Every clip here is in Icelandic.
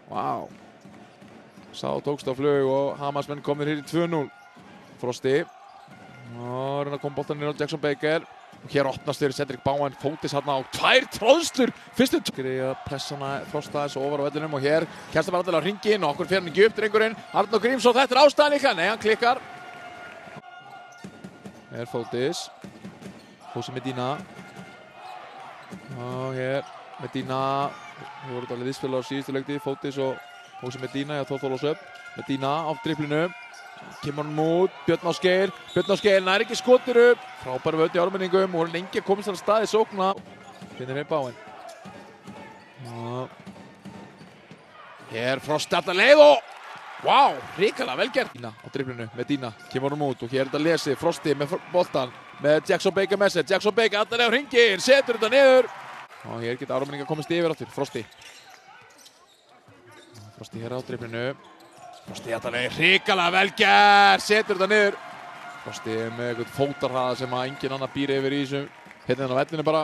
Vá. Sá tókst á flug og Hamarsmenn komnir hér í 2-0. Frosti. Og reyna að koma boltan niður á Jackson Baker. Og hér opnast fyrir Cedric Bowen, Fótis hérna á 2 tróðslur. Fyrstu að pressa hana Frosta þessu ofar á vellinum og hér kemst það bara allir á hringinn og okkur fer hann ekki upp drengurinn. Arnór Grímsson, þetta ástæðan líka. Nei, hann klikkar. Hér Fótis. Hósi Medina. Og hér Medina. Við vorum alveg viðspila á síðustu leikti. Fótis og Hósi Medina, Þór Þorláksöfn. Medina á driblinu. Kemur hann út, Björn Ásgeir nær ekki skotir upp. Frábæru völd í ármenningum og hann lengi að komast þar að staði sókna. Finnir hér Bowen. Hér Frosti alltaf leið og vá, hrikalega vel gert. Medina á driblinu, Medina kemur hann út og hér er þetta lesið. Frosti með boltan með Jackson Baker með sér. Jackson Baker alltaf leið á hringinn, setur þetta niður. Og hér geta ármenningar komist yfir aftur. Frosti hér á driblinu. Frosti alltaf leið hrikalega vel gert, setur þetta niður. Frosti með eitthvað fótarhraða sem að engin annar býr yfir í þessu. Hérna á vellinu bara.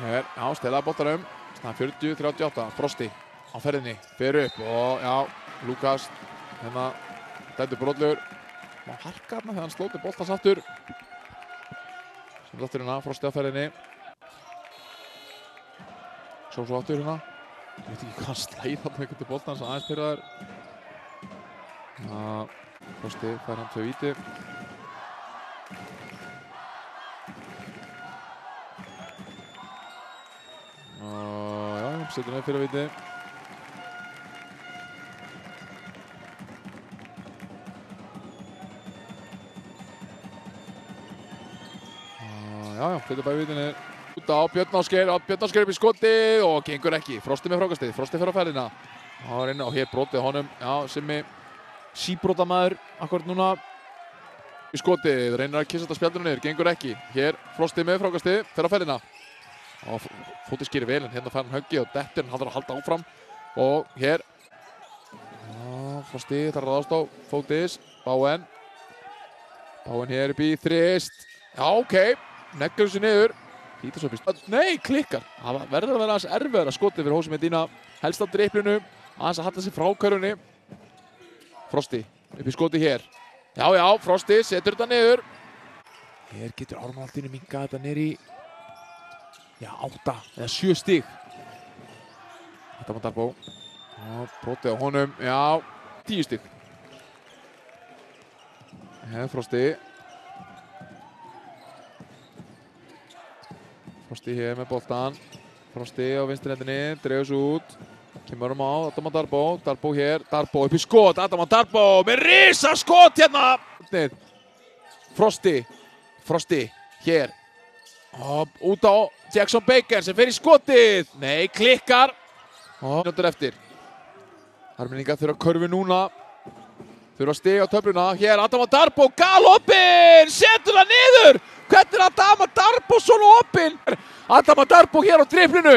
Hér, já, stelaði boltarum. Staðan 40-38. Frosti á ferðinni, fer upp og já, Lukas hérna dæmdur brotlegur. Má harka hérna þegar hann slóti boltans aftur. Sem aftur hérna, Frosti á ferðinni. Svo aftur hérna. Ég veit ekki hvað hann slæði þarna eitthvað til boltans aðeins pyrraður. Frosti fær hann 2 víti. Já, setur hann fyrir víti. Já, setur bæði víti niður. Út á Björn Ásgeir upp í skotið og gengur ekki. Frosti með frákastið, Frosti fer á ferðina. Og hér brotið honum, já, Simmi síbrotamæður akkurat núna í skotið, reynir að kissa þetta spjaldinu niður, gengur ekki. Hér Frosti með frákastið, fer á ferðina. Og Fótis gerir vel en hérna fær hann höggið og dettur, hann þarf að halda áfram. Og hér, Frosti þarf að ráðast á Fótis, Bowen hér upp í þrist. Já, ok, neglir þessu niður. Nei, klikkar. Það verður að vera aðeins erfiðara skotið fyrir Hósi Medina. Helst á driplinu, aðeins að halda sig frá körfunni. Frosti upp í skoti hér. Já, Frosti setur þetta niður. Hér getur Ármann allt inni minkað þetta niður í 8 eða 7 stig. Þetta var Darbo. Brotið á honum, já, 10 stig. Hér Frosti. Frosti hér með boltan. Frosti á vinstri hendinni, dregur svo út. Kemur á Adam Darbo hér, Darbo upp í skot, Adam Darbo með risa skot hérna. Frosti hér. Út á Jackson Baker sem fer í skotið. Nei, klikkar. Mínútur eftir. Ármenningar þurfa körfu núna. Þurfa að stiga á töfluna. Hér Adam Darbo, galopin, setur það niður. Hvernig er Adam Darbo svona opinn? Adam Darbo hér á driblinu.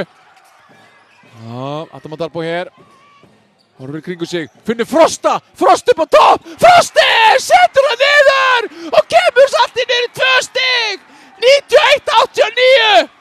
Adam Darbo hér. Horfir í kringu sig. Finnur Frosta upp á topp. Frosti setur það niður og kemur samt niður í 2 stig. 91-89.